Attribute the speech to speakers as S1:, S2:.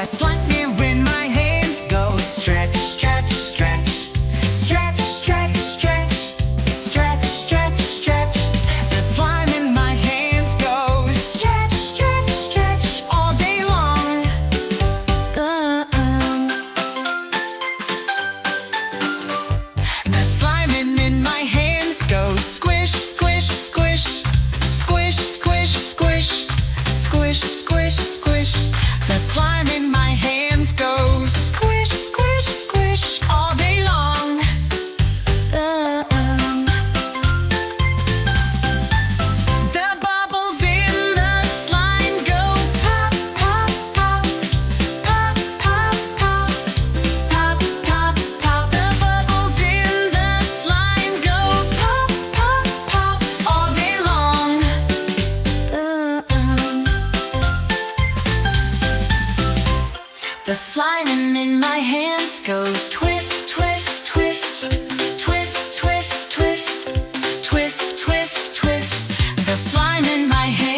S1: The slime in my hands goes stretch, stretch, stretch. Stretch, stretch, stretch. Stretch, stretch, stretch. The slime in my hands goes stretch, stretch, stretch all day long. The slime in my hands goes squish, squish, squish. Squish, squish, squish. Squish, squish, squish. The slime in my hands goes squish, squish, squish all day long. The bubbles in the slime go pop, pop, pop. Pop, pop, pop. Pop, pop, pop. The bubbles in the slime go pop, pop, pop all day long. The slime in my hands goes twist, twist, twist. Twist, twist, twist. Twist, twist, twist. The slime in my hands